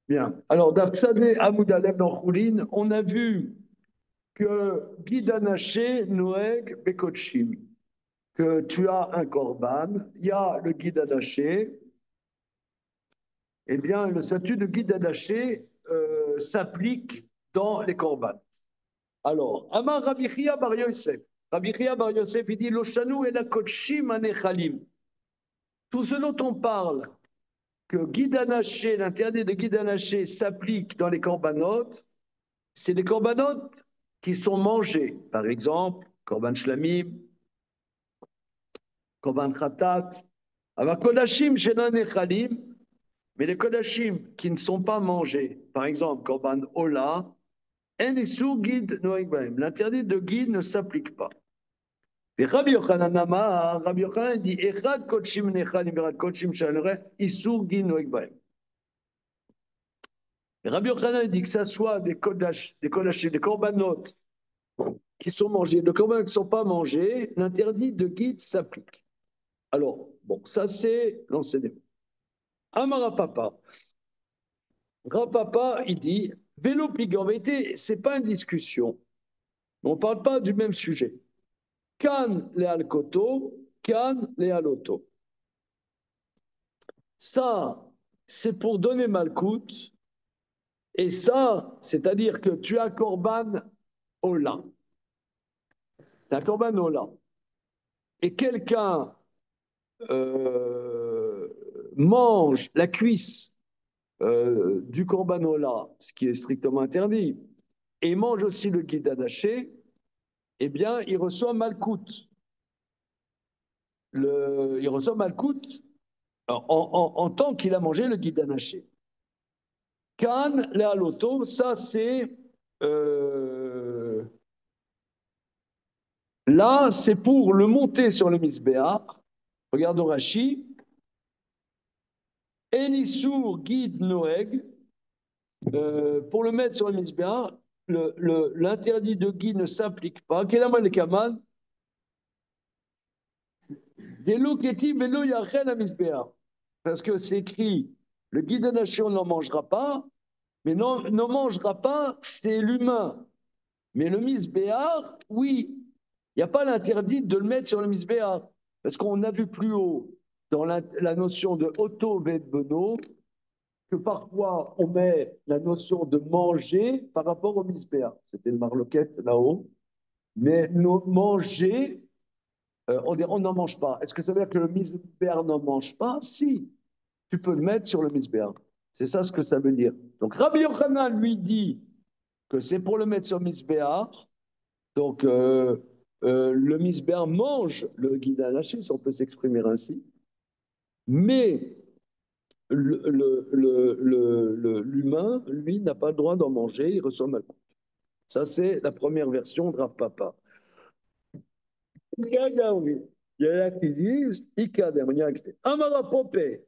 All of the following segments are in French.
Bien. Alors, d'Afsadeh Amoudaleb dans Choulin, on a vu que Guy Danaché, Noeg, Bekotchim, que tu as un korban, il y a le Guy Danaché, eh bien, le statut de Guy Danaché s'applique dans les korban. Alors, Amar Rabbi Chia Bar Yosef. Rabbi Chia Bar Yosef, il dit Loshanu et la Kotchim Anechalim. Tout ce dont on parle, que Guy Danaché, l'interdit de Guy Danaché s'applique dans les corbanotes, c'est des corbanotes qui sont mangés. Par exemple, korban shlamim, korban khatat. Alors, kodashim shenan echalim, mais les kodashim qui ne sont pas mangés, par exemple, korban ola, en issur guide noeg bahem. L'interdit de guide ne s'applique pas. Et Rabbi Yochanan Amar, Rabbi Yochanan dit echad kodshim nechalim, echad kodshim shanore, issur guide noeg bahem. Et Rabbi Yochanan dit que ça soit des kodashim, des corbanotes qui sont mangés, de corbanotes qui ne sont pas mangés, l'interdit de guide s'applique. Alors, bon, ça c'est l'enseignement. Amara Papa. Rapapa, il dit, vélo plié. En vérité, ce n'est pas une discussion. On ne parle pas du même sujet. Kan le alkoto, kan le aloto. Ça, c'est pour donner malkout. Et ça, c'est-à-dire que tu as korban ola. Tu as korban ola. Et quelqu'un mange la cuisse du korban ola, ce qui est strictement interdit, et mange aussi le guide anaché, eh bien, il reçoit malkout. Il reçoit malkout en tant qu'il a mangé le guide anaché. Kan, le haloto, ça c'est. Là, c'est pour le monter sur le misbéach. Regarde Rashi. Elisur guide Noeg. Pour le mettre sur le misbéach, l'interdit de guide ne s'applique pas. Kelaman le kaman. Parce que c'est écrit, le guide de nation n'en mangera pas, mais non, ne mangera pas, c'est l'humain. Mais le misbéar, oui, il n'y a pas l'interdit de le mettre sur le misbéar. Parce qu'on a vu plus haut, dans la notion de auto beno que parfois on met la notion de manger par rapport au misbéar. C'était le marloquette là-haut. Mais manger, on n'en mange pas. Est-ce que ça veut dire que le misbéar n'en mange pas? Si, tu peux le mettre sur le misbéar. C'est ça ce que ça veut dire. Donc Rabbi Yochanan lui dit que c'est pour le mettre sur le misbéar. Donc le misbéar mange le guide à lâcher, si on peut s'exprimer ainsi. Mais l'humain, lui, n'a pas le droit d'en manger, il reçoit mal. Ça, c'est la première version de Rav Papa. Il y en a qui disent Amara Popé,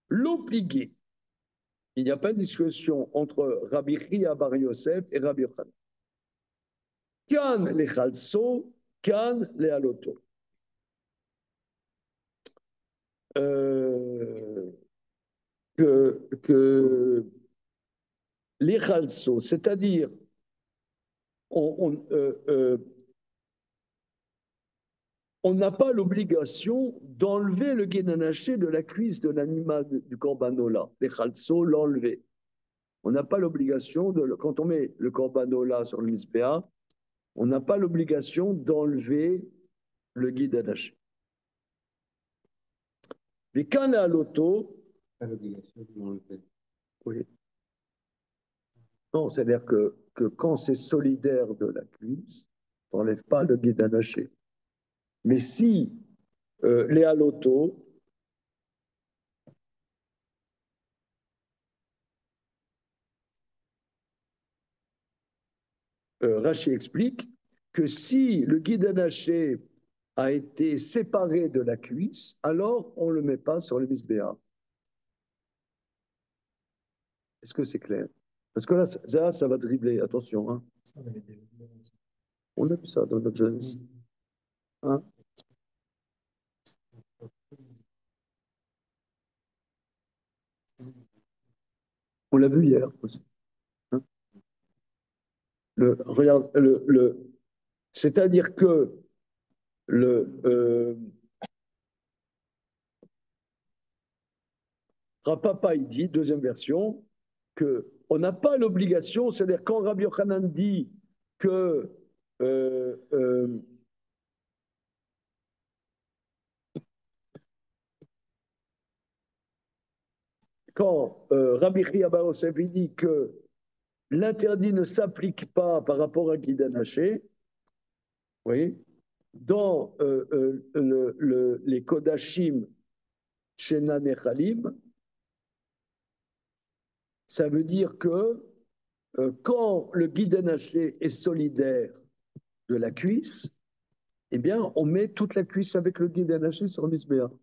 l'obligé. Il n'y a pas de discussion entre Rabbi Chia Bar Yosef et Rabbi Yochanan. Kan le chalso, kan le haloto. Que les chalso, c'est-à-dire on n'a pas l'obligation d'enlever le guénanaché de la cuisse de l'animal du corbanola. Les chalso, l'enlever. On n'a pas l'obligation de, quand on met le corbanola sur le misbéa, on n'a pas l'obligation d'enlever le guide anaché. Mais quand à l'auto, Pas l'obligation de l'enlever. oui. Non, c'est-à-dire que quand c'est solidaire de la cuisse, tu n'enlèves pas le guide anaché. Mais si les halotos, Rachid explique que si le guide anaché a été séparé de la cuisse, alors on ne le met pas sur le misbéa. Est-ce que c'est clair? Parce que là, ça va dribbler, attention. Hein. On a vu ça dans notre jeunesse. Hein? On l'a vu hier aussi. Hein. Regarde, c'est-à-dire que le Rapapa, il dit, deuxième version, qu'on n'a pas l'obligation, c'est-à-dire quand Rabbi Yochanan dit que euh, euh, quand Rabbi Chia Bar Yosef dit que l'interdit ne s'applique pas par rapport à Guidan Haché, vous voyez, dans les Kodashim Shenan Echalim, ça veut dire que quand le Guidan Haché est solidaire de la cuisse, eh bien, on met toute la cuisse avec le Guidan Haché sur le Misbéa. Il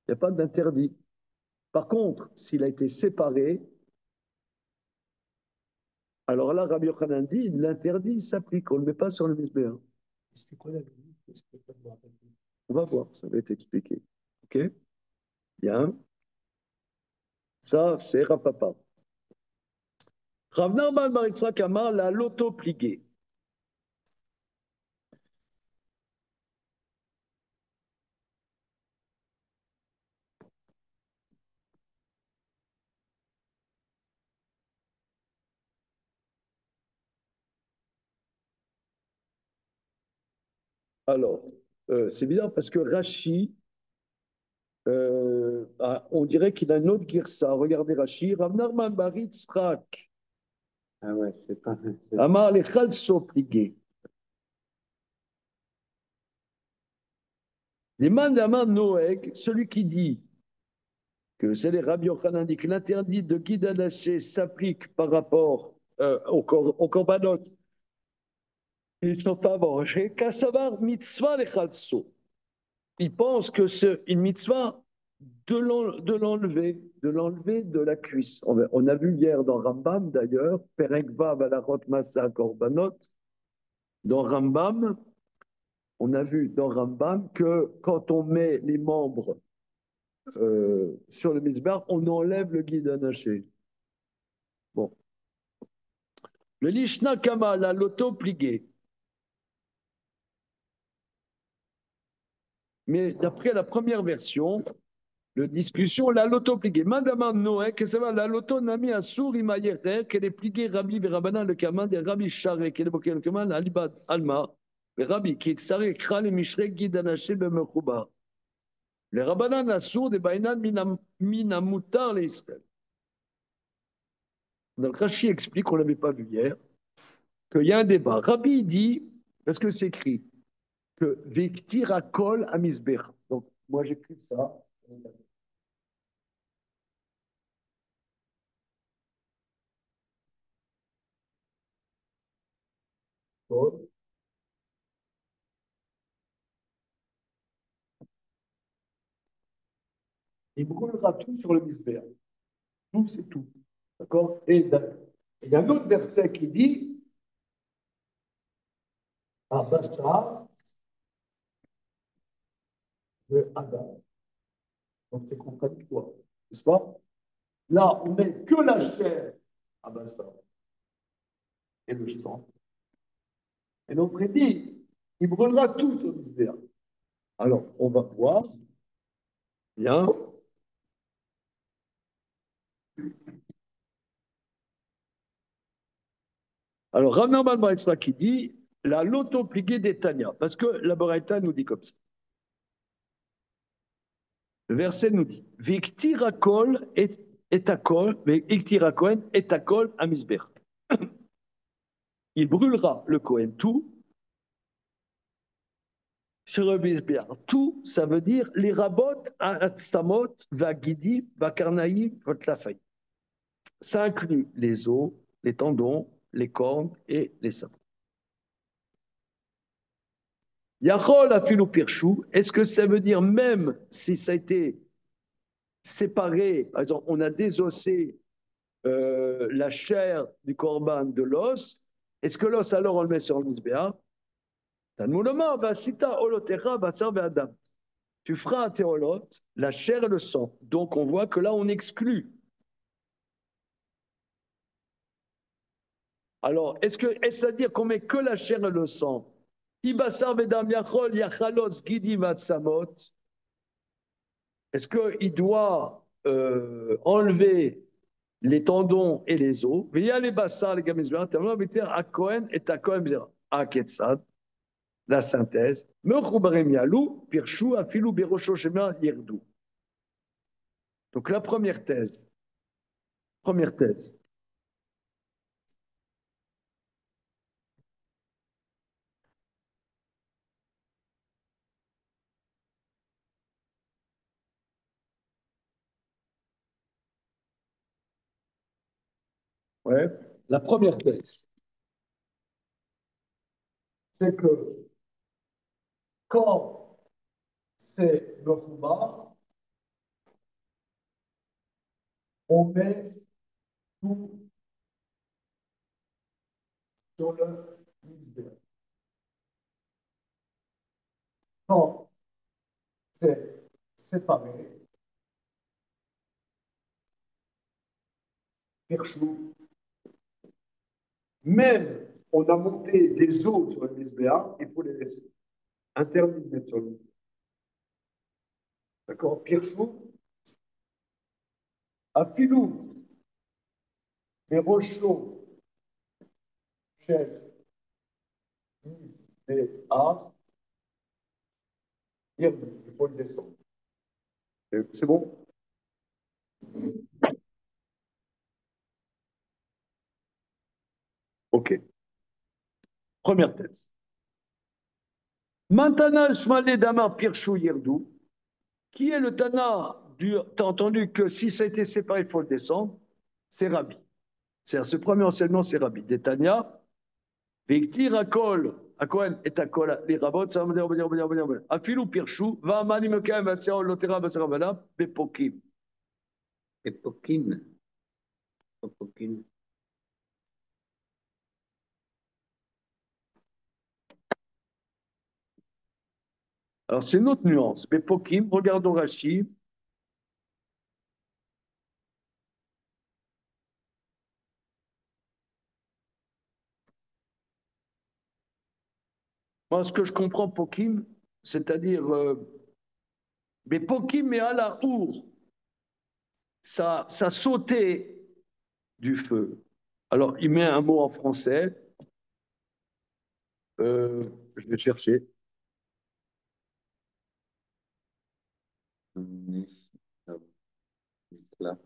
n'y a pas d'interdit. Par contre, s'il a été séparé, alors là, Rabbi Yochanan dit, l'interdit s'applique, on ne le met pas sur le Misbéa. C'était quoi la limite? On va voir, ça va être expliqué. OK? Bien. Ça, c'est Rapapa. Rav Narman bar Yitzhak Amar la loto plié. Alors, c'est bizarre parce que Rashi, on dirait qu'il a une autre girsa. Regardez Rashi. Rav Narman bar Yitzhak Ah ouais, c'est pas. Amar le chalso plié. Les man d'Amar Noeg, celui qui dit que c'est les Rabbi Yochanan dit que l'interdit de Guidanaché s'applique par rapport au korbanot. Ils sont pas mangés. Kassavar mitzvah le chalso. Il pense que c'est une mitzvah de l'enlever de la cuisse. On a vu hier dans Rambam d'ailleurs, Perek Vav Alachot Masa Korbanot, dans Rambam, on a vu dans Rambam que quand on met les membres sur le misbar, on enlève le guide anaché. Bon. Le Lishna Kama, la loto plié. Mais d'après la première version, la discussion, la loto plié. Madame Noé, que ça va, la loto nami assour imayerer, qu'elle est pliée Rabbi Verabana le Kaman, des Rabbi Share, qu'elle est bloquée le Kaman, Alibad Alma, les Rabbi qui est saré, kral et mishre, guide anaché, bemechouba. Les Rabbanan assour des Bainan minamutar les Israël. Donc Rashi explique, on ne l'avait pas vu hier, qu'il y a un débat. Rabbi dit, parce que c'est écrit, que Vektira kol amisber. Donc, moi j'écris ça. Il brûlera tout sur le misber. Tout, c'est tout. D'accord. Et il y a un autre verset qui dit Abassa de Adam. Donc c'est contradictoire. N'est-ce pas? Là, on met que la chair Abassa et le sang. Et l'autre dit il brûlera tout sur le misber. Alors, on va voir. Bien. Alors, Rav Braïtra qui dit la loto pliée des Tanya, parce que la Braïta nous dit comme ça. Le verset nous dit Viktirakol et akol, Viktirakohen et akol amisber. Il brûlera le Kohen tout sur le misber. Tout, ça veut dire les rabot, atsamot, vagidi, vakarnaï, votlafay. Ça inclut les os, les tendons, les cornes et les seins. Yachol afilu pirchou, est-ce que ça veut dire même si ça a été séparé, par exemple, on a désossé la chair du corban de l'os, est-ce que l'os alors on le met sur le misbéa? Tu feras un théolot, la chair et le sang. Donc on voit que là on exclut Alors, est-ce à dire qu'on met que la chair et le sang? Ibasar vedam yachol yachalos gidim vatsamot. Est-ce qu'il doit enlever les tendons et les os? Via les bassar, les gamizbera, tamlo viter à Cohen et à Cohen zera. À Ketzad, la synthèse. Mechubarim yalou, pirshu, afilou, berosho, shema, yerdou. Donc la première thèse. Première thèse. Ouais. La première thèse, c'est que quand c'est Mechouba, on met tout sur le misbéa. Quand c'est séparé, Hirschou, même on a monté des os sur le misbéa, il faut les laisser. Interdit de mettre sur le misbéa. D'accord? Hirschou, à Filou, les rochaux, chef, misbéa, il faut le descendre. C'est bon? Ok. Première thèse. Maintenant, Shmalé Damar Pirchou Yerdou, qui est le Tana du. T'as entendu que si ça a été séparé, il faut le descendre, c'est Rabbi. C'est-à-dire, ce premier enseignement, c'est Rabbi. Détania, Victir Akol, Akohen et Akol, les Rabot, ça va dire, Afilou Pirchou, va Amani Mekem, Vasera, Lotera, Vasera, Vala, Bepokim. Epokim. Epokim. Alors, c'est une autre nuance. Bepokim, regardons Rashi. Moi, ce que je comprends, Pokim, c'est-à-dire, Bepokim, mais à la our. Ça sautait du feu. Alors, il met un mot en français. Je vais chercher. Là.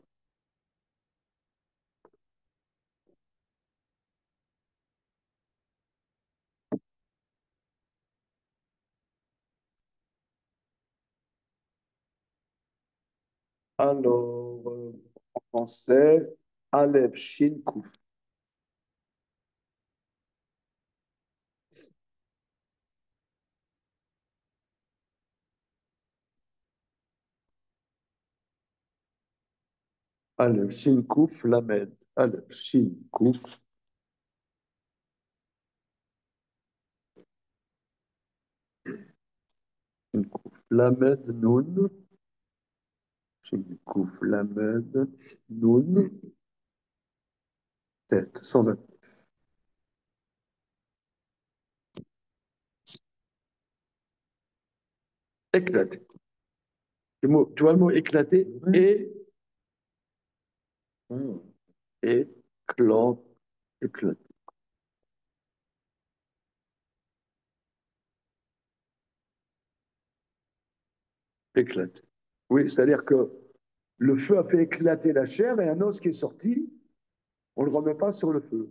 Alors, en français, Aleph, Shin, Kouf. Aleph, Shin, Kouf, Lamed. Aleph, Shin, Kouf. Shin, Kouf, Lamed, Nun. Shin, Kouf, Lamed, Nun. Tête, 120. Éclaté. Tu vois le mot éclaté? Et, éclat, éclaté. Éclaté. Oui, c'est-à-dire que le feu a fait éclater la chair et un os qui est sorti, on ne le remet pas sur le feu.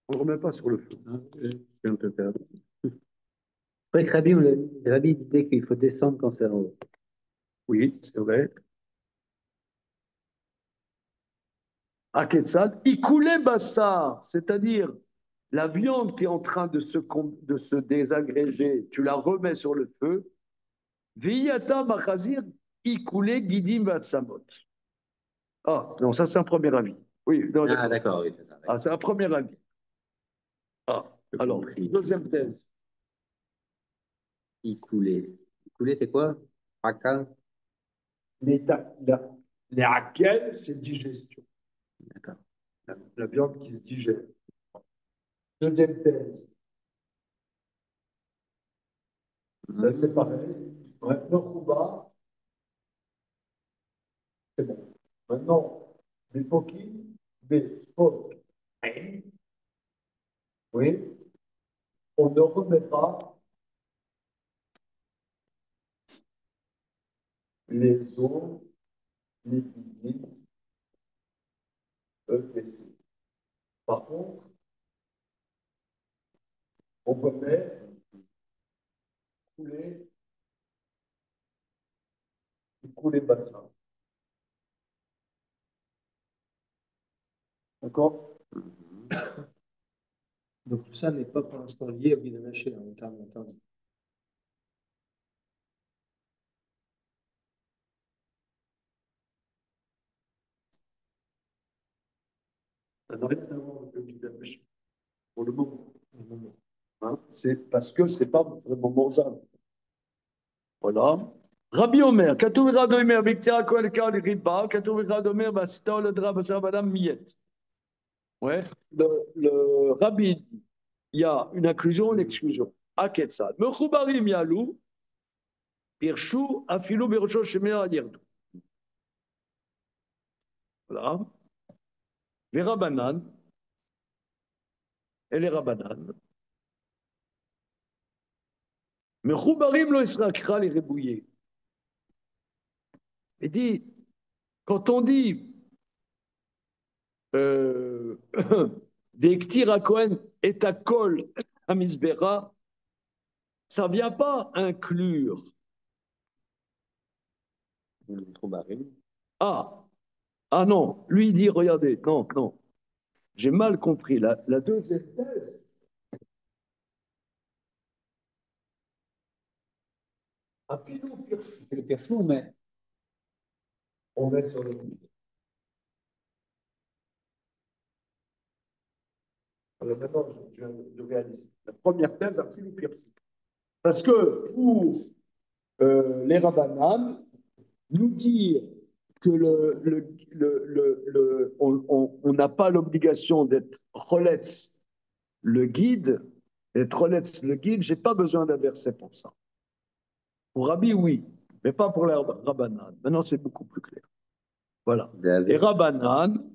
On ne le remet pas sur le feu. Je suis un peu perdu. Après, Rabbi disait qu'il faut descendre quand c'est en haut. Oui, c'est vrai. Aketsad, Ikoulé Bassar, c'est-à-dire la viande qui est en train de se désagréger, tu la remets sur le feu. Viyata Machazir, Ikoulé Gidim Vatsamot. Ah, non, ça c'est un premier avis. Oui, non, Ah, d'accord, oui, c'est ça. Ah, c'est un premier avis. Ah, alors, Compris. deuxième thèse. Icoulé. Icoulé, c'est quoi? Raka? Les, les hackels, c'est digestion. D'accord. la viande qui se digère. Deuxième thèse. Ça, c'est pareil. Ouais, le rouba, c'est bon. Maintenant, les poquis, des poques. Oui, on ne remet pas les os, les piliers, EPC. Par contre, on remet tous les bassins. D'accord? Donc tout ça n'est pas pour l'instant lié au guide Hanaché en termes interdits. Ça n'a rien à voir avec le guidage pour le moment. Hein? C'est parce que c'est pas vraiment mangeable. Voilà. Rabbi Omer, כתוב אחד אומר, בקצרה כל קר לחיבה, כתוב אחד אומר, ועשית הולדרה בשר ודם מיית. Ouais, le Rabbi dit, il y a une inclusion, une exclusion. Aketsad. Mechubarim yalou, pirshu, afilou, birosho, shemer, yerdou. Voilà. Les Rabbanan, et les Rabbanan. Mechubarim lo esrakra les rébouillés. Il dit, quand on dit Vektir à Cohen et à Kol à Misbera, ça ne vient pas inclure. Ah, ah non, lui il dit, regardez, non, non, j'ai mal compris. La deuxième thèse, à Pilou Pirchou, Le Pirchou, mais on met sur le livre. Alors maintenant, je viens de réaliser. La première thèse à Pilou Pirchou. Parce que pour les Rabbanan, nous dire que on n'a pas l'obligation d'être Roletz le guide, d'être Roletz le guide, j'ai pas besoin d'un verset pour ça. Pour Rabbi, oui, mais pas pour les Rabbanan. Maintenant, c'est beaucoup plus clair. Voilà. Et Rabbanan,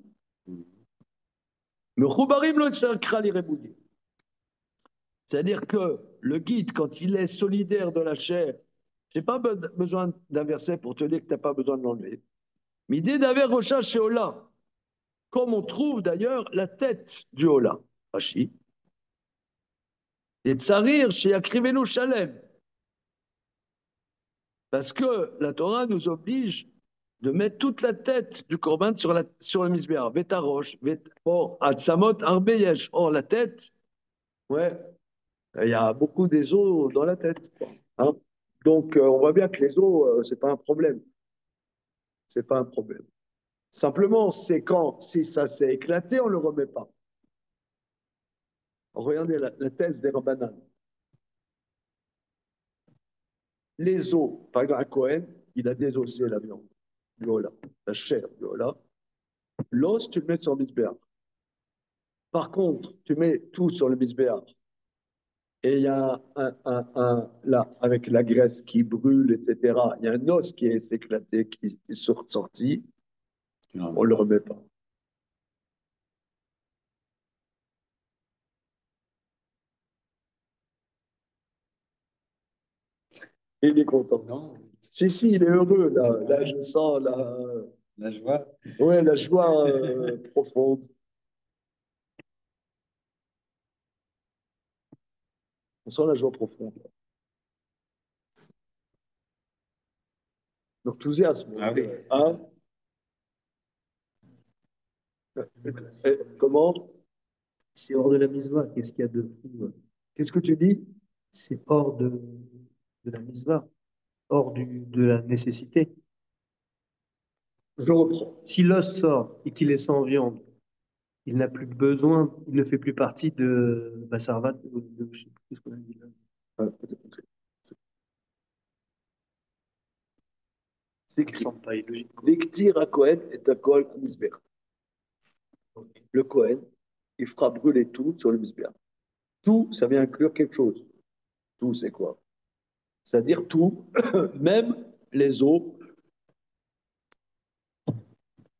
c'est-à-dire que le guide, quand il est solidaire de la chair, j'ai pas besoin d'un verset pour te dire que tu n'as pas besoin de l'enlever. Mais l'idée d'avoir Rocha chez Ola, comme on trouve d'ailleurs la tête du Ola, Rashi, et Tsarir chez Akrivenu Shalem. Parce que la Torah nous oblige de mettre toute la tête du Corban sur le Misbéar. Vetarosh, or, Atzamot Arbeyesh. Or, la tête, ouais, il y a beaucoup des os dans la tête. Hein. Donc, on voit bien que les os, c'est pas un problème. C'est pas un problème. Simplement, c'est quand, si ça s'est éclaté, on ne le remet pas. Regardez la thèse des Rabbanan. Les os, par exemple, à Cohen, il a désossé la viande, du hola, la chair du hola. L'os, tu le mets sur le misbéach. Par contre, tu mets tout sur le misbéach. Et il y a là, avec la graisse qui brûle, etc., il y a un os qui est éclaté, qui est sorti, on ne le remet pas. Il est content. non, Si, si, il est heureux, là. Là, je sens la joie. ouais, la joie profonde. On sent la joie profonde. L'enthousiasme. Ah oui. Hein? Comment? C'est hors de la misva. Qu'est-ce qu'il y a de fou? Qu'est-ce que tu dis? C'est hors de la misva, hors de la nécessité. Je reprends. Si l'os sort et qu'il est sans viande, il n'a plus besoin, il ne fait plus partie de Bassarvat, je sais plus ce qu'on a dit là. C'est Ça me semble pas illogique. Vektir à Cohen et à Kol à Misbéach. le Kohen, il fera brûler tout sur le misbéach. Tout, ça vient inclure quelque chose. Tout, c'est quoi? C'est-à-dire tout, même les os,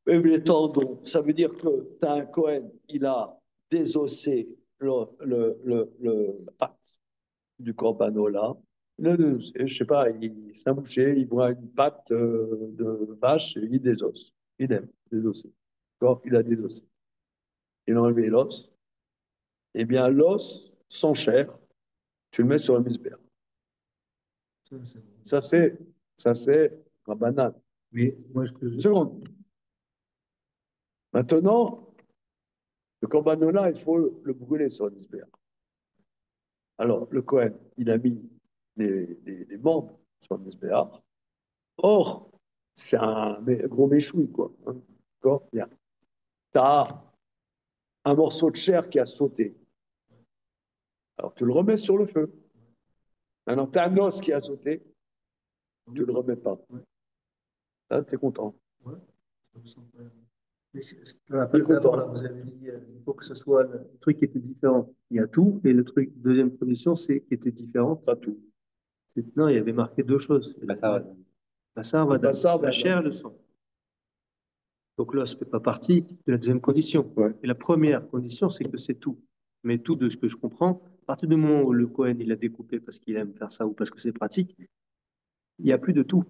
même les tendons. Ça veut dire que tu as un Kohen, il a désossé le pacte du corbanola. Je sais pas, c'est un boucher, il voit une patte de vache, il désosse. Il aime désosser. D'accord? Il a désossé. Il a enlevé l'os. Eh bien, l'os, sans chair, tu le mets sur le misbéach. Ça, c'est un banane. Mais moi, Une seconde. Maintenant, le corbanola, il faut le brûler sur le misbéach. Alors, le Cohen, il a mis les membres sur le misbéach. Or, c'est un gros méchoui, quoi. Hein. D'accord? Bien. Tu as un morceau de chair qui a sauté. Alors, tu le remets sur le feu. Maintenant, tu as un os qui a sauté. Tu ne le remets pas. Là, tu es content. Ouais, ça me semble pas- Mais dans la page d'abord, là, vous avez dit il faut que ce soit le truc qui était différent. Il y a tout, et le truc, deuxième condition, c'est qui était différent. Pas tout. Non, il y avait marqué deux choses. Bah, ça va. La chair et le sang. Donc l'os ne fait pas partie de la deuxième condition. Ouais. Et la première condition, c'est que c'est tout. Mais tout, de ce que je comprends, à partir du moment où le Cohen il a découpé parce qu'il aime faire ça ou parce que c'est pratique, il n'y a plus de tout.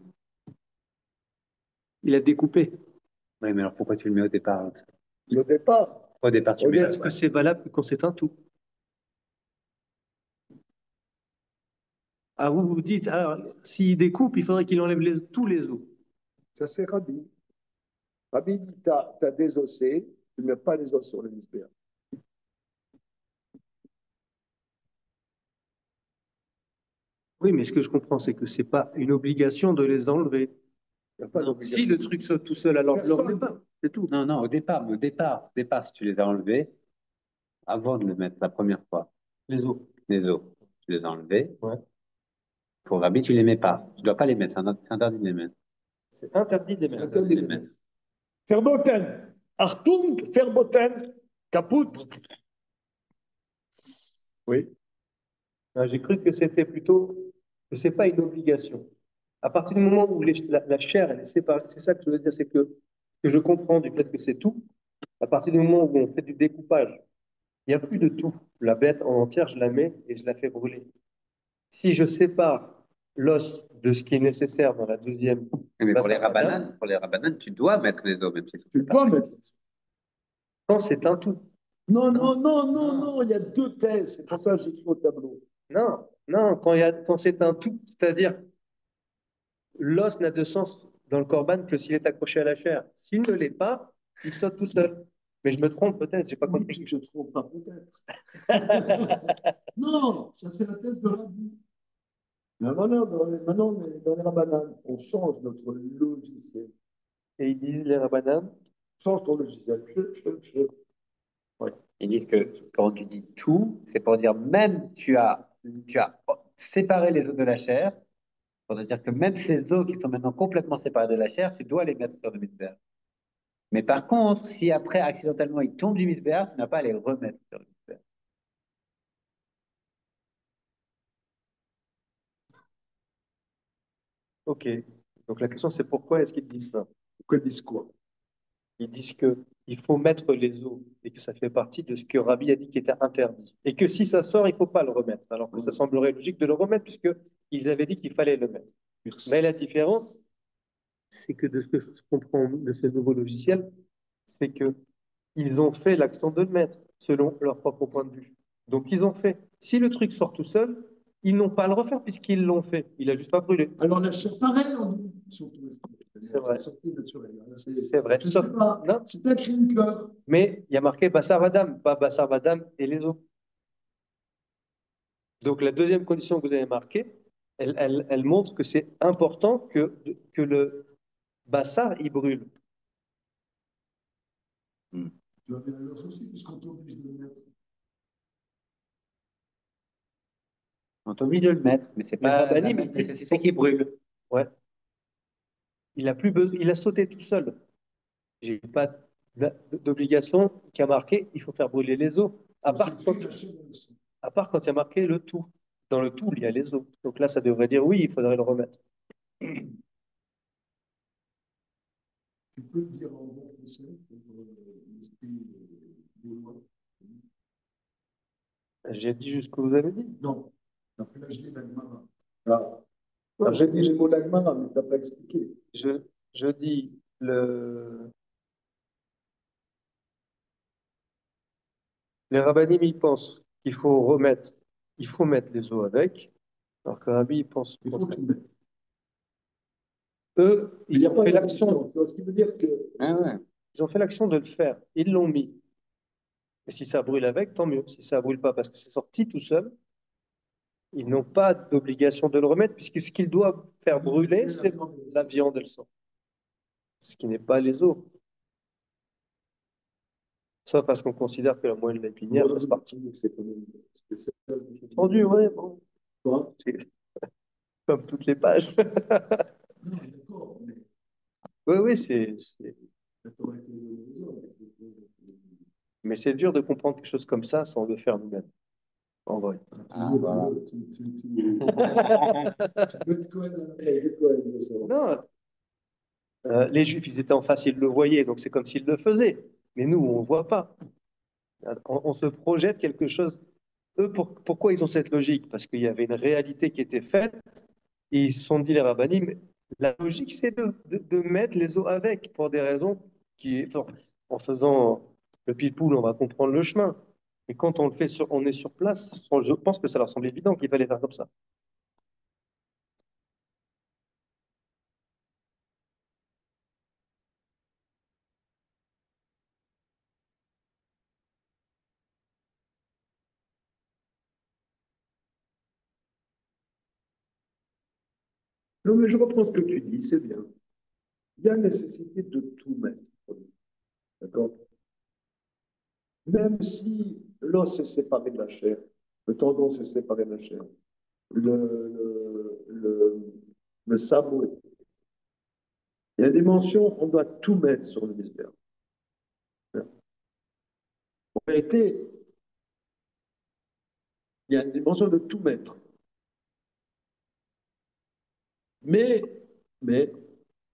Il a découpé. Oui, mais alors pourquoi tu le mets au départ? Au départ, Au départ, tu mets Est-ce que c'est valable que quand c'est un tout? Ah, vous dites, alors, s'il découpe, il faudrait qu'il enlève tous les os. ça c'est Rabbi. Rabbi dit, tu as désossé, tu ne mets pas les os sur le misbéach. Oui, mais ce que je comprends, c'est que c'est pas une obligation de les enlever. Il n'y a pas d'obligation. Si le truc saute tout seul, alors je ne l'enlève pas. C'est tout. Non, non, au départ, si tu les as enlevés, avant de les mettre la première fois, Les os. les os, tu les as enlevés. Ouais. Pour Rabbi, tu les mets pas. Tu dois pas les mettre, c'est interdit de les mettre. C'est interdit de les C'est mettre. interdit de les mettre. Verboten. Achtung, verboten. Kaput. Oui. J'ai cru que c'était plutôt que c'est pas une obligation. À partir du moment où la chair elle est séparée, c'est ça que je veux dire, c'est que je comprends du fait que c'est tout. À partir du moment où on fait du découpage, il n'y a plus de tout. La bête en entière, je la mets et je la fais brûler. Si je sépare l'os de ce qui est nécessaire dans la deuxième, Mais pour les rabananes, tu dois mettre les os, même si Tu dois mettre. quand c'est un tout. Non, il y a deux thèses. C'est pour ça que j'écris au tableau. Non, quand c'est un tout, c'est-à-dire l'os n'a de sens dans le corban que s'il est accroché à la chair. S'il ne l'est pas, il saute tout seul. Mais je me trompe peut-être, j'ai pas compris. Je ne trompe pas peut-être. Non, ça c'est la thèse de Rabbi. Mais maintenant, dans les rabananes, on change notre logiciel. Et ils disent les rabbanan, Change ton logiciel. Ouais. Ils disent que quand tu dis tout, c'est pour dire même tu as séparé les os de la chair, pour dire que même ces os qui sont maintenant complètement séparés de la chair, tu dois les mettre sur le misbéach. Mais par contre, si après accidentellement ils tombent du misbéach, tu n'as pas à les remettre sur le misbéach. ok. Donc la question c'est pourquoi est-ce qu'ils disent ça? Pourquoi ils disent quoi? Ils disent que il faut mettre les os et que ça fait partie de ce que Rabbi a dit qui était interdit. Et que si ça sort, il ne faut pas le remettre. Alors que ça semblerait logique de le remettre puisqu'ils avaient dit qu'il fallait le mettre. Merci. Mais la différence, c'est que de ce que je comprends de ce nouveau logiciel, c'est que ils ont fait l'action de le mettre selon leur propre point de vue. Donc ils ont fait. Si le truc sort tout seul, ils n'ont pas à le refaire puisqu'ils l'ont fait. Il a juste pas brûlé. Alors la chair, pareil, on dit. C'est vrai. C'est C'est vrai. Je sais pas. Non. C'est peut-être une cœur. Mais il y a marqué Bassar Vadam, pas Bassar Vadam et les os. Donc la deuxième condition que vous avez marquée, elle montre que c'est important que le Bassar il brûle. Tu dois bien l'os aussi, puisqu'on t'oblige de le mettre. On t'oblige de le mettre, mais c'est pas la Rabbanim, même ils disent nécessité qui brûle. Ouais. Il a plus besoin, il a sauté tout seul. J'ai pas d'obligation qui a marqué il faut faire brûler les os. À part quand il y a marqué le tout. Dans le tout, il y a les os. Donc là, ça devrait dire oui, il faudrait le remettre. Tu peux le dire en bon français pour l'esprit gaulois? J'ai dit juste ce que vous avez dit. Non, tu as plagié l'Agmara. Ah. Alors, j'ai dit les mots d'Agmara, mais tu n'as pas expliqué. Je dis les rabbinim, ils pensent qu'il faut mettre les os avec, alors que Rabbi, il pense Il faut tout mettre. eux, Il n'y a pas fait l'action. Ce qui veut dire que. Ah ouais. Ils ont fait l'action de le faire. Ils l'ont mis. Et si ça brûle avec, tant mieux. Si ça ne brûle pas parce que c'est sorti tout seul, ils n'ont pas d'obligation de le remettre, puisque ce qu'ils doivent faire brûler, c'est la viande et le sang. Ce qui n'est pas les os. Sauf parce qu'on considère que la moelle épinière fait partie. C'est quand même spécial. Entendu, ouais, bon. Quoi? C'est comme toutes les pages. Non, d'accord, mais Oui, oui, c'est. la Torah était donnée aux hommes. Mais c'est dur de comprendre quelque chose comme ça sans le faire nous-mêmes. En vrai. Ah, voilà. Tu peux être Cohen après, de Cohen, de ça. Non, les Juifs, ils étaient en face, ils le voyaient, donc c'est comme s'ils le faisaient. Mais nous, on ne voit pas. On se projette quelque chose. Eux, pourquoi ils ont cette logique? Parce qu'il y avait une réalité qui était faite, et ils se sont dit, les rabbinim, la logique, c'est de mettre les os avec, pour des raisons qui, enfin, en faisant le pile-poule, on va comprendre le chemin. Et quand on le fait on est sur place, je pense que ça leur semble évident qu'il fallait faire comme ça. Non, mais je reprends ce que tu dis, c'est bien. Il y a nécessité de tout mettre. D'accord? Même si l'os est séparé de la chair, le tendon s'est séparé de la chair, le sabot, il y a des mentions, on doit tout mettre sur le misbéach. En vérité, il y a une dimension de tout mettre. Mais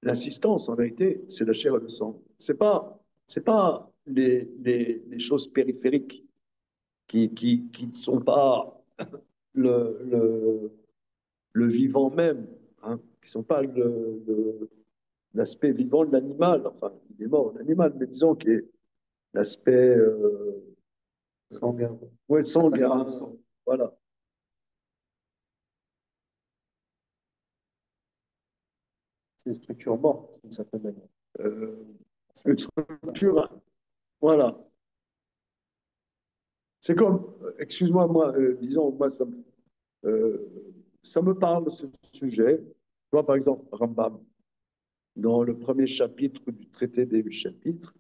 l'assistance, en vérité, c'est la chair et le sang. C'est pas les choses périphériques qui ne sont pas le, le vivant même, hein, qui ne sont pas l'aspect vivant de l'animal. Enfin, il est mort, l'animal, mais disons qu'il est l'aspect Sanguin. ouais, sanguin. Voilà. C'est une structure morte, d'une certaine manière. Une structure, voilà. C'est comme, excuse-moi, moi, disons, moi, ça me parle, ce sujet. Toi, par exemple, Rambam, dans le premier chapitre du traité des 8 chapitres,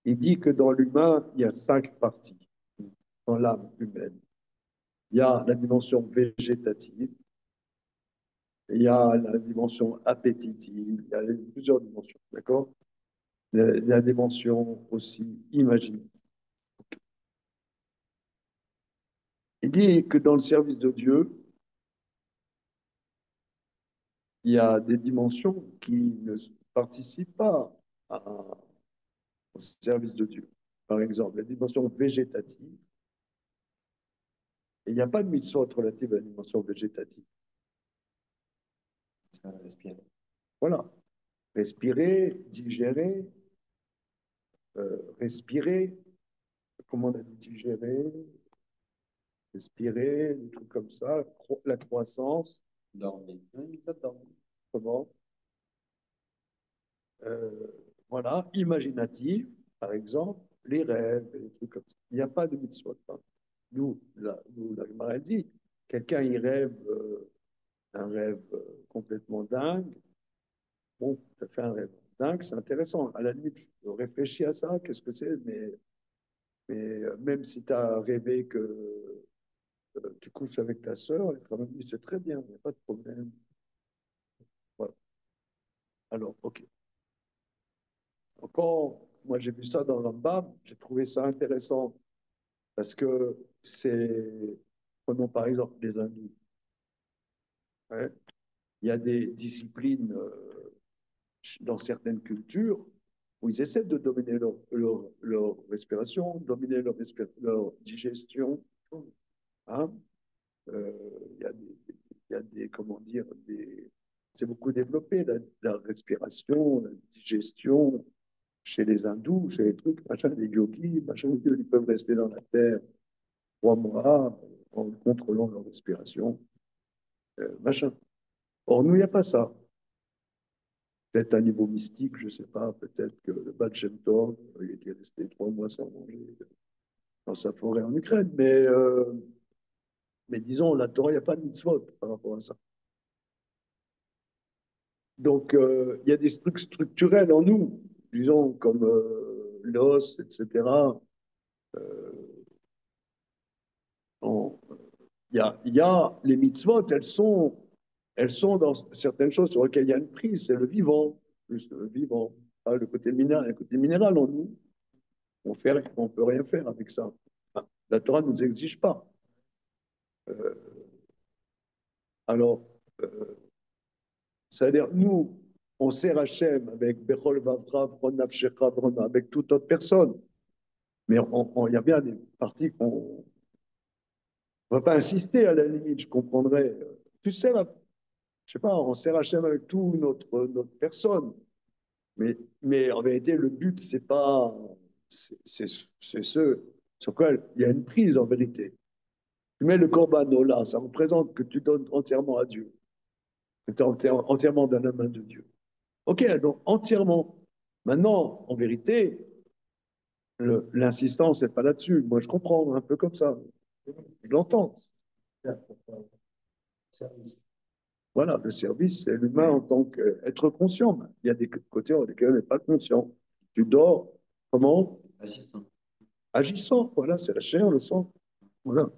il dit que dans l'humain, il y a 5 parties dans l'âme humaine. Il y a la dimension végétative, il y a la dimension appétitive, il y a plusieurs dimensions, d'accord? La dimension aussi imaginative. Il dit que dans le service de Dieu, il y a des dimensions qui ne participent pas au service de Dieu. Par exemple, la dimension végétative, et il n'y a pas de mitzvot relative à la dimension végétative. Respirer. Voilà. Respirer, digérer, respirer, comment on a dit digérer, respirer, des trucs comme ça, la croissance. Dormir. Comment? Euh, voilà, imaginative, par exemple, les rêves, des trucs comme ça. Il n'y a pas de mitzvot. Hein. Nous, la Gemara dit, quelqu'un il rêve un rêve complètement dingue. Bon, tu as fait un rêve dingue, c'est intéressant. À la limite, je réfléchis à ça, qu'est-ce que c'est, mais même si tu as rêvé que tu couches avec ta sœur, elle sera même dit, c'est très bien, il n'y a pas de problème. Voilà. Alors, ok. Ok. quand moi j'ai vu ça dans Rambam, j'ai trouvé ça intéressant parce que c'est, prenons par exemple les hindous. Ouais. Il y a des disciplines dans certaines cultures où ils essaient de dominer leur respiration, dominer leur digestion. Hein. Euh, il y a des, il y a des, comment dire, c'est beaucoup développé, la respiration, la digestion, chez les hindous, chez les trucs, machin, les yogis, machin, ils peuvent rester dans la terre 3 mois en contrôlant leur respiration, machin. Or, nous, il n'y a pas ça. Peut-être à niveau mystique, je ne sais pas, peut-être que le Baal Shem Tov, il était resté 3 mois sans manger dans sa forêt en Ukraine, mais disons, la Torah, il n'y a pas de mitzvot par rapport à ça. Donc, il y a des trucs structurels en nous, disons, comme l'os, etc. Euh, on- il y a les mitzvot, elles sont dans certaines choses sur lesquelles il y a une prise, c'est le vivant, plus le vivant. Ah, le côté minéral en nous, on peut rien faire avec ça. Enfin, la Torah ne nous exige pas. Euh, alors, euh, c'est-à-dire, nous, on sert Hachem avec Bechol Vavra, Vron Nafshecha, Vron, avec toute autre personne. Mais il y a bien des parties qu'on ne va pas insister à la limite, je comprendrais. Tu sais, je sais pas, on sert Hachem avec tout notre personne. Mais en vérité, le but, c'est pas. C'est ce sur quoi il y a une prise en vérité. Tu mets le corbano là, ça représente que tu donnes entièrement à Dieu. Que tu es entièrement dans la main de Dieu. Ok, donc entièrement. Maintenant, en vérité, l'insistance n'est pas là-dessus. Moi, je comprends un peu comme ça. Je l'entends. Service. Voilà, le service, c'est l'humain en tant qu'être conscient. Il y a des côtés dans lesquels on n'est pas conscient. Tu dors, comment? Assistant. Agissant, voilà, c'est la chair, le sang. Voilà.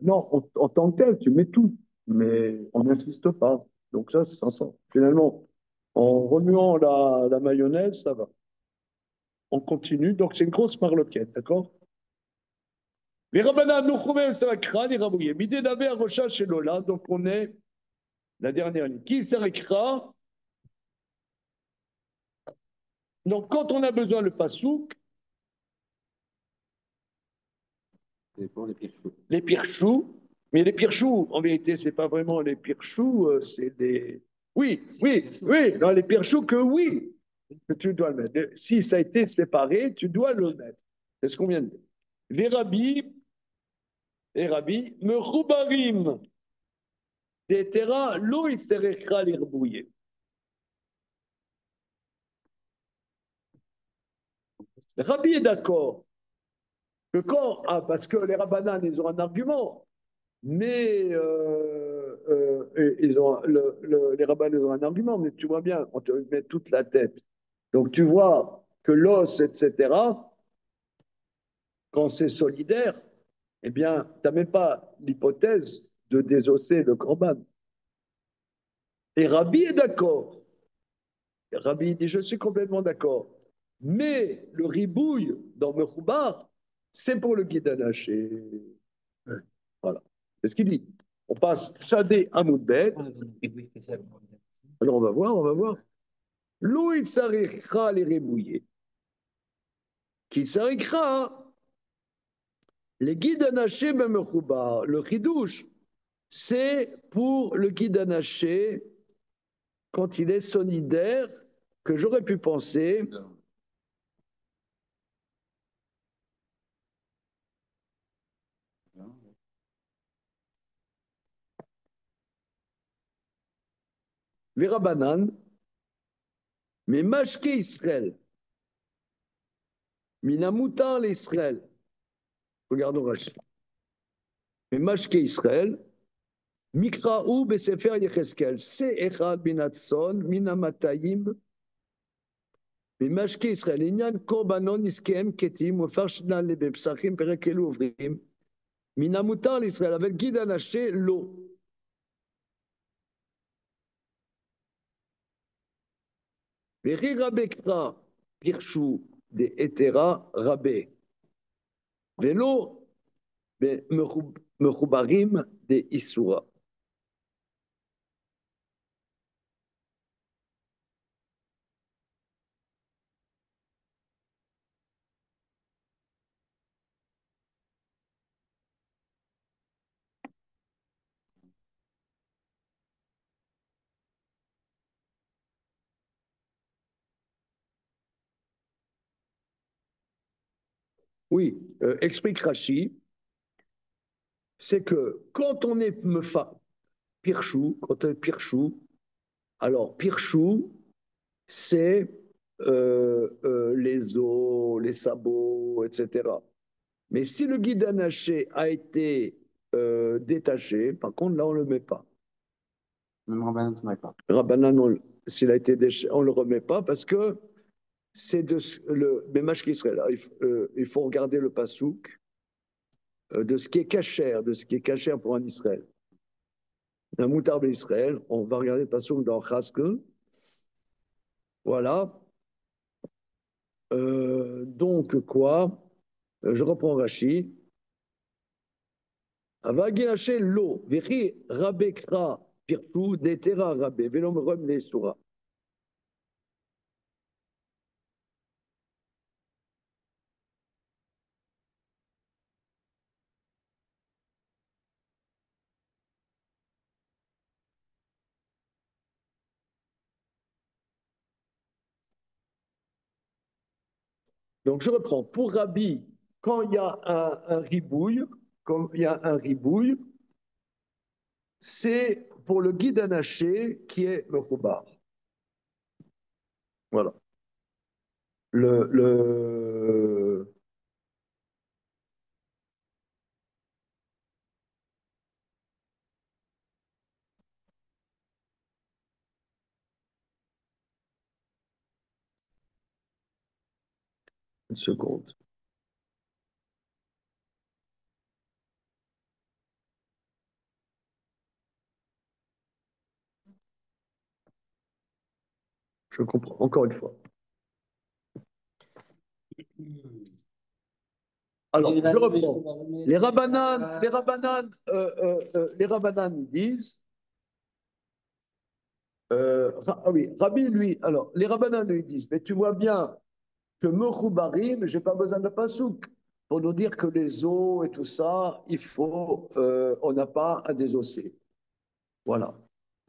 Non, en tant que tel, tu mets tout, mais on n'insiste pas. Donc ça, c'est ça. Finalement, en remuant la mayonnaise, ça va. On continue. Donc c'est une grosse marloquette, d'accord? Les rabbanan nous trouvent un crâne et rabouillé. Midé d'avé à Rocha chez Lola. Donc on est la dernière ligne. Qui s'arrêtera? Donc quand on a besoin le pasouk, C'est pour les pires choux. les pirchous, mais les pirchous, en vérité, c'est pas vraiment les pirchous, c'est des. Oui, oui, oui, dans les pirchous que oui, que tu dois le mettre. Si ça a été séparé, tu dois le mettre. C'est ce qu'on vient de dire. Les rabbis, me roubarim, des terrains, l'eau, il s'est les rebouiller. Le rabbi est d'accord que quand, parce que les rabbananes, ils ont un argument, mais les rabbins ils ont un argument, mais tu vois bien, on te met toute la tête. Donc tu vois que l'os, etc., quand c'est solidaire, eh bien, tu n'as même pas l'hypothèse de désosser le corban. Et Rabbi est d'accord. Rabbi dit, je suis complètement d'accord. Mais le ribouille dans Mechoubar, c'est pour le guide anaché. Voilà. C'est ce qu'il dit. On passe Sadé à Moudbet. Alors on va voir, on va voir. L'eau, il s'arrêtera les rébouiller. Qui s'arrêtera les guides anaché même le chidouche, c'est pour le guide anaché quand il est solidaire que j'aurais pu penser. Vera banane, mais mashke Israël, minamutar l'Israël. Regardons Rachid. Mais mashke Israël, Mikraou besefer Yecheskel, se echad binatson, minamatayim, ממשקי ישראל, עניין קורבנו נזקיהם כתים ופרשנה לבפסחים פרק אלו עוברים, מן המותר לישראל, אבל גיד אנשי לא. וכי רבי קרא, pirshu de etera rabé. Velo mechubarim de isura. Oui, explique Rashi, c'est que quand on est Pirshu, quand on est Pirshu, alors Pirshu, c'est les os, les sabots, etc. Mais si le guide anaché a été détaché, par contre, là, on ne le met pas. Même Rabbanan, sont d'accord. Rabbanan, s'il a été détaché, on ne le remet pas parce que c'est de le Bémach qui serait là. Il faut regarder le pasouk de ce qui est cachère, de ce qui est cachère pour un Israël. Un moutard d'Israël, on va regarder le pasouk dans Chaskel. Voilà. Donc, quoi? Je reprends Rashi. Avaginaché l'eau, Vichi Rabekra Pirtu, Netera Rabé, Velom Rom Nesura. Donc, je reprends. Pour Rabbi, quand il y a un ribouille, comme il y a un ribouille, c'est pour le guide anaché qui est Mechoubar. Voilà. Le... Une seconde. Je comprends, encore une fois. Alors, je reprends. Les Rabbanan disent, ah oui, Rabbi, lui, alors, les Rabbanan lui disent, mais tu vois bien que Mechoubarim, je n'ai pas besoin de pasouk pour nous dire que les os et tout ça, on n'a pas à désosser. Voilà.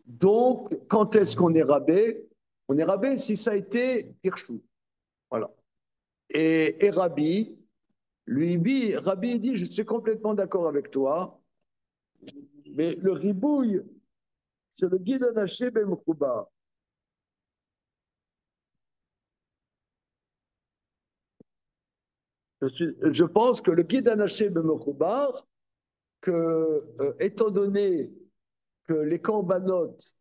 Donc, quand est-ce qu'on est rabais? On est rabais si ça a été Hirchou. Voilà. Et Rabbi, Rabbi dit, je suis complètement d'accord avec toi, mais le ribouille, c'est le guide anaché ben Mechouba. Je pense que le guide anaché ben Mechouba, étant donné que les corbanotes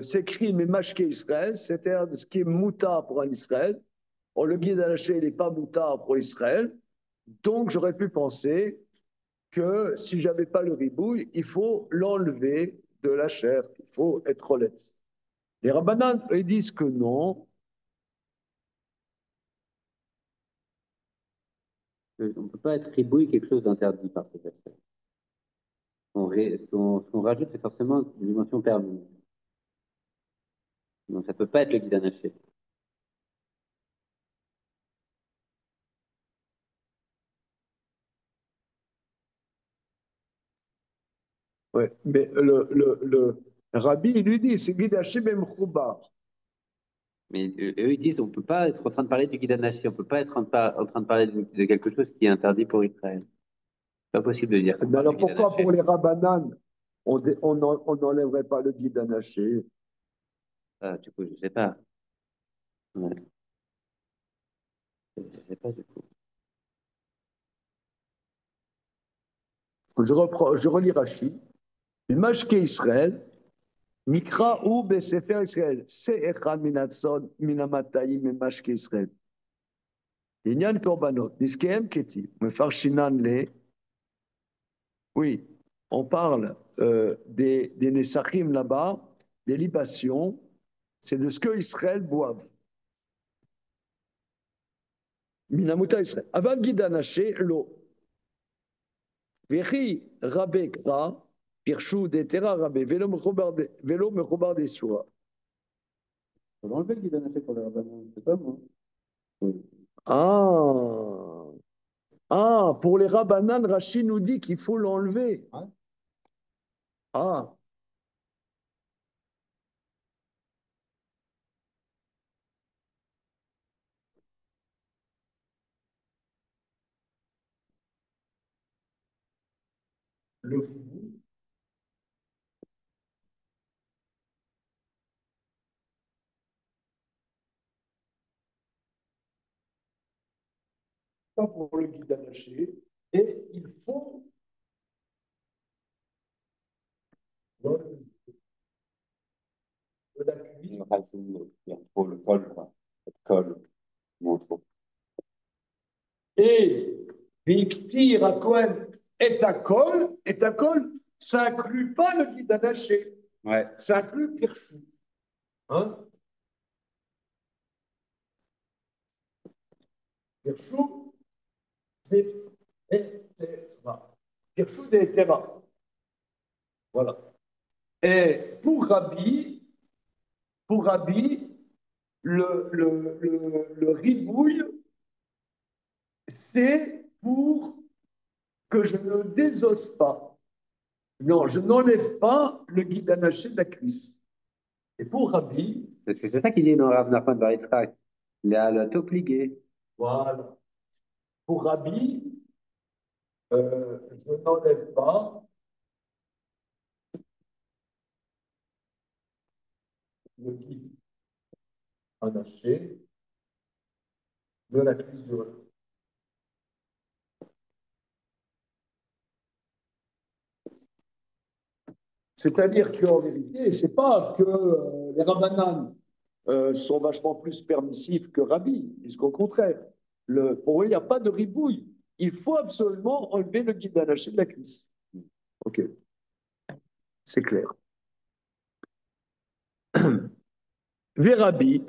s'écrit mais mashké Israël, c'est-à-dire ce qui est moutard pour un Israël. Or, le guide anaché, il n'est pas moutard pour Israël. Donc, j'aurais pu penser que si j'avais pas le ribouille, il faut l'enlever de la chair. Il faut être honnête. Les rabbanan, ils disent que non. On ne peut pas être ribouille quelque chose d'interdit par ce verset. Ce qu'on rajoute, c'est forcément une dimension permise. Donc ça ne peut pas être le guide anaché. Ouais, mais le rabbi, il lui dit, c'est guide anaché même choubar. Mais eux, ils disent on ne peut pas être en train de parler du guide anaché, on ne peut pas être en train de parler de quelque chose qui est interdit pour Israël. C'est pas possible de dire qu'on Mais parle alors du guide pourquoi anaché. pour les rabbanan, on n'enlèverait pas le guide anaché? Ah, du coup, je ne sais pas. Ouais. Je ne sais pas du coup. Je relis Rashi. Mashke Israël, Mikra ou Besefer Israël, c'est Echad Minatson, Minamatayim et Mashke Israël. Inyan Korbanot, Niskem Keti, Mefarshinan Le. Oui, on parle des Nesachim là-bas, des libations, c'est de ce que Israël boive. Minamuta Israël. Aval Gidanaché, l'eau. Vechi Rabbe Kra, Pirshu de Terra Rabbe, Velo Mechobar des Soura. Faut l'enlever le guide anaché pour les rabbins, c'est pas moi. Ah, ah, pour les Rabbanan, Rachid nous dit qu'il faut l'enlever. Ouais. Ah, le fou. Pas pour le guide anaché, et il faut l'enlever de la cuisse. Il y a trop le col, quoi. Le col, bon, trop. Et Victir à Cohen est à col, ça inclut pas le guide anaché, Ouais. ça inclut Pirchou. Hein? Pirchou, Pirchou des Terra. Voilà. Et pour Rabbi, le ribouille, c'est pour que je ne désosse pas. Non, je n'enlève pas le guide anaché de la cuisse. Et pour Rabbi, Parce que c'est ça qu'il dit dans Rav Nachman Bar Yitzchak. Il a le topligé. voilà. Pour Rabbi, je n'enlève pas le guide anaché de la cuisse du revers. C'est-à-dire qu'en vérité, c'est pas que les Rabbanan sont vachement plus permissifs que Rabbi, puisqu'au contraire, pour eux, il n'y a pas de ribouille. Il faut absolument enlever le guide anaché de la cuisse. Ok, c'est clair. Vérabi,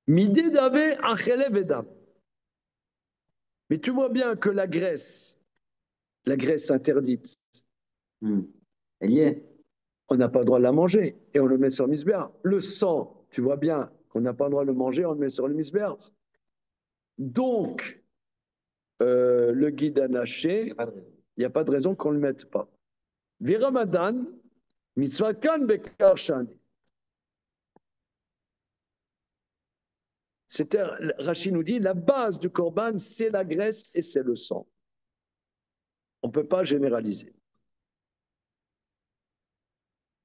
midé d'ave achele vedam. Mais tu vois bien que la graisse interdite, Elle y est. on n'a pas le droit de la manger et on le met sur le misbéar. Le sang, tu vois bien qu'on n'a pas le droit de le manger, on le met sur le misbéar. Donc, le guide anaché, il n'y a pas de raison qu'on ne le mette pas. Viramadan, mitzvah kan bekar shani. Rachid nous dit, la base du korban, c'est la graisse et c'est le sang. On ne peut pas généraliser.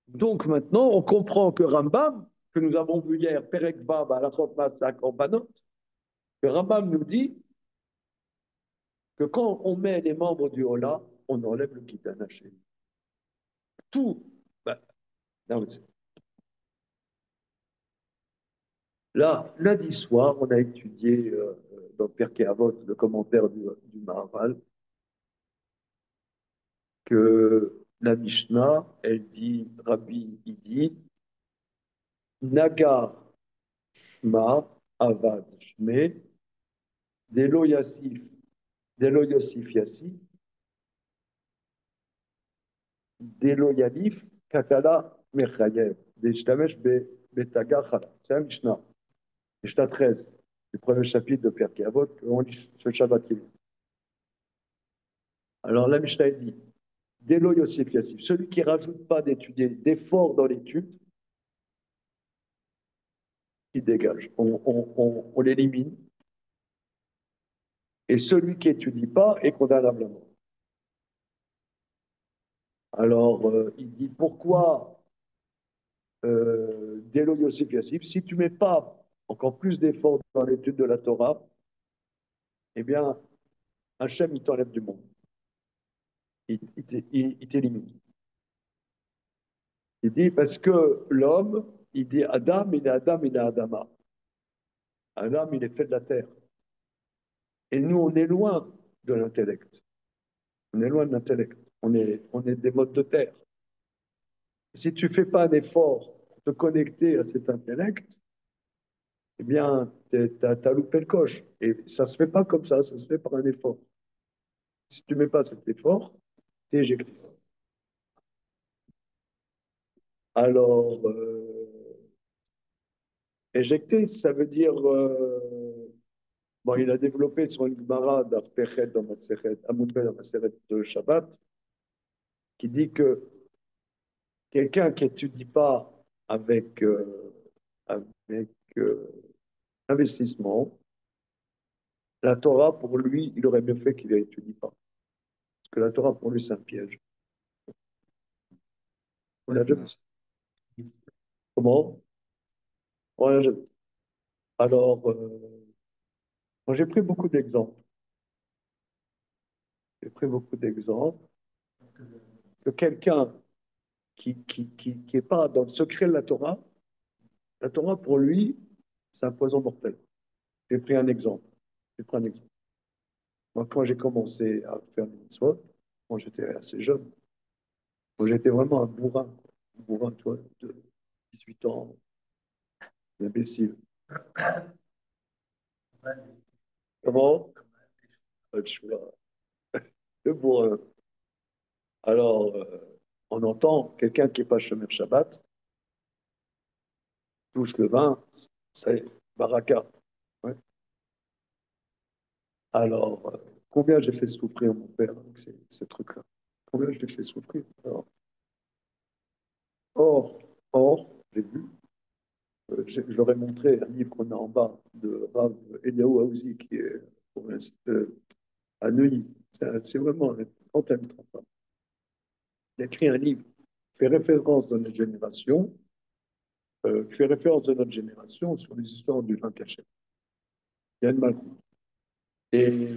Donc maintenant, on comprend que Rambam, que nous avons vu hier, Perek Vav, Alachot Matzah Korbanot, que Rambam nous dit que quand on met les membres du Hola, on enlève le guide anaché. Tout. Ben, non, là, lundi soir, on a étudié dans Pirkei Avot, le commentaire du Maharal, que la Mishnah, elle dit, Rabbi, il dit, Nagar Shma Avad Shme, Delo Yassif, Delo Yosif Yassi, Delo Yalif, Katala Mechayev, Deshtamesh Betagar Chala. C'est la Mishnah. Mishnah 13, du premier chapitre de Pirkei Avot, qu'on lit ce Shabbat. Alors la Mishnah dit, Delo Yosef Yassif, celui qui ne rajoute pas d'effort dans l'étude, il dégage. On l'élimine. Et celui qui n'étudie pas est condamnable à mort. Alors, il dit pourquoi Delo Yosef Yassif, si tu ne mets pas encore plus d'efforts dans l'étude de la Torah, eh bien, Hachem, il t'enlève du monde. Il t'élimine. Il dit parce que l'homme, il dit Adam, il est Adam, il est Adama. Adam, il est fait de la terre. Et nous, on est loin de l'intellect. On est loin de l'intellect. on est des modes de terre. Si tu ne fais pas un effort pour te connecter à cet intellect, eh bien, tu as loupé le coche. Et ça ne se fait pas comme ça se fait par un effort. Si tu ne mets pas cet effort, tu es éjecté. Alors, éjecté, ça veut dire. Bon, il a développé sur une Gemara d'Arpechet dans Maseret, Amoudbet dans Maseret de Shabbat, qui dit que quelqu'un qui n'étudie pas avec, avec investissement, la Torah, pour lui, il aurait mieux fait qu'il n'étudie pas. Parce que la Torah, pour lui, c'est un piège. On l'a déjà vu. Comment? On l'a déjà vu. Alors, moi, j'ai pris beaucoup d'exemples. J'ai pris beaucoup d'exemples que quelqu'un qui est pas dans le secret de la Torah, pour lui, c'est un poison mortel. J'ai pris un exemple. J'ai pris un exemple. Moi, quand j'ai commencé à faire les mitzvot, quand j'étais assez jeune, moi, j'étais vraiment un bourrin. Un bourrin, toi, de 18 ans, un imbécile. Comment? Pas de choix. Le bourrin. Alors, on entend quelqu'un qui n'est pas chômeur Shabbat, touche le vin, ça y est, baraka. Ouais. Alors, combien j'ai fait souffrir mon père avec ces trucs-là? Combien je l'ai fait souffrir? Alors, or, j'ai vu, j'aurais montré un livre qu'on a en bas de Rav Eliaou Haouzi, qui est à Neuilly. C'est vraiment un grand ami. Il a écrit un livre qui fait référence de notre génération, sur les histoires du vin caché. Yann Malchut. Et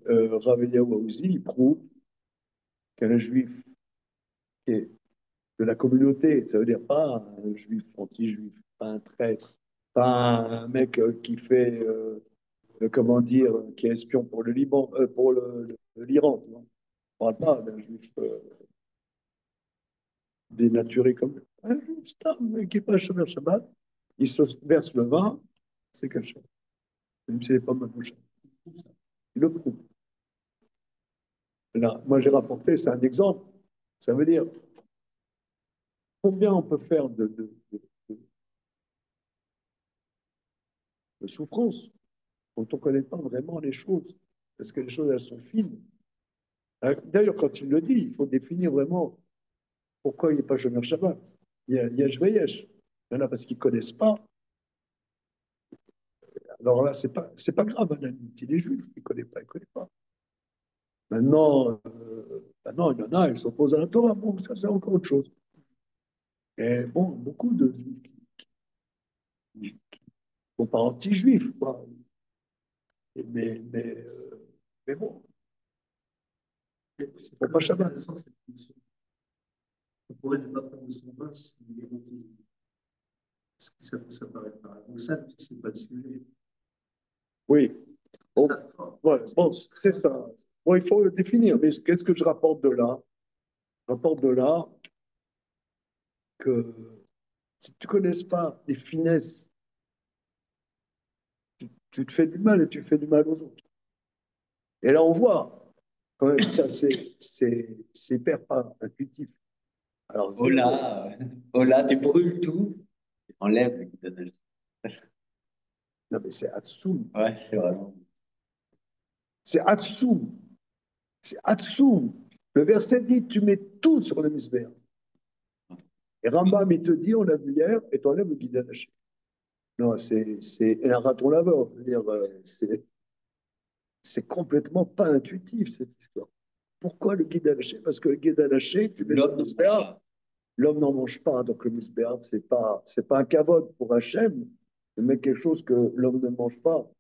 Rav Eliaou Haouzi, il prouve qu'un juif qui est de la communauté, ça veut dire pas un juif anti-juif, pas un traître, pas un mec qui fait, comment dire, qui est espion pour le Liban, pour l'Iran. On ne parle pas d'un juif dénaturé comme un juif stable qui n'est pas chômeur Shabbat, il se verse le vin, c'est caché. Même si n'est pas ma bouche. Il le prouve. Là, moi, j'ai rapporté, c'est un exemple. Ça veut dire combien on peut faire de souffrance quand on ne connaît pas vraiment les choses. Parce que les choses, elles sont fines. D'ailleurs, quand il le dit, il faut définir vraiment pourquoi il n'est pas chômeur Shabbat. Il y a yesh veyesh. Il y en a parce qu'ils ne connaissent pas. Alors là, c'est pas grave, à la limite. Il est juif, il ne connaît pas, il ne connaît pas. Maintenant, il y en a, ils s'opposent à la Torah. Bon, ça, c'est encore autre chose. Et bon, beaucoup de juifs qui ne sont pas anti-juifs, quoi. Mais, mais, mais bon, c'est pas Shabbat. On pourrait ne pas prendre son vin s'il est motivé. Parce que ça paraît paradoxal, parce que ce n'est pas le sujet. Oui. Bon, ouais, bon, c'est ça. Bon, il faut le définir. Mais qu'est-ce que je rapporte de là? Je rapporte de là que si tu ne connais pas les finesses, tu te fais du mal et tu fais du mal aux autres. Et là, on voit, quand même, ça, c'est hyper pas intuitif. Alors, Oh là, oh là, tu brûles tout, tu enlèves le guidonnage. non, mais c'est Hatsum. Ouais, c'est vraiment. C'est Hatsum. C'est Hatsum. Le verset dit, tu mets tout sur le misbère. Et Rambam, il te dit, on l'a vu hier, et tu enlèves le guidonnage. Non, c'est un raton laveur. Je veux dire, c'est complètement pas intuitif, cette histoire. Pourquoi le guide lâché? Parce que le guide lâché, tu mets sur le misbéach, l'homme n'en mange pas. Donc le misbéach, c'est pas un kavod pour Hachem de mettre quelque chose que l'homme ne mange pas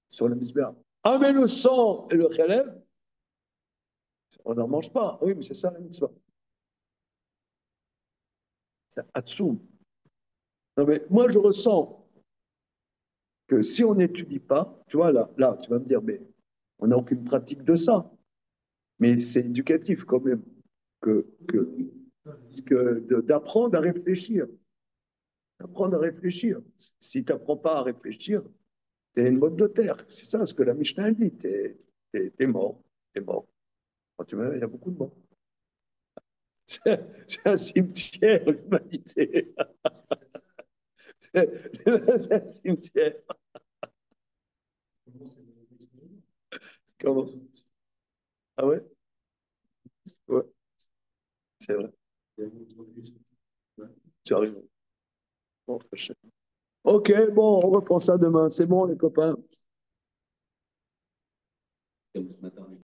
sur le misbéach. Ah, mais le sang et le chélèv, on n'en mange pas. Oui, mais c'est ça la mitzvah. C'est Hatsoum. Non, mais moi, je ressens que si on n'étudie pas, tu vois, là, tu vas me dire, mais on n'a aucune pratique de ça. Mais c'est éducatif quand même d'apprendre à réfléchir. D'apprendre à réfléchir. Si tu n'apprends pas à réfléchir, tu es une botte de terre. C'est ça ce que la Mishnah dit. T'es mort. T'es mort. Quand tu vois, il y a beaucoup de morts. C'est un cimetière, l'humanité. C'est un cimetière. Comment? Ah ouais? Ouais, c'est vrai. Tu arrives. Bon, ok, bon, on reprend ça demain. C'est bon, les copains. Ce matin.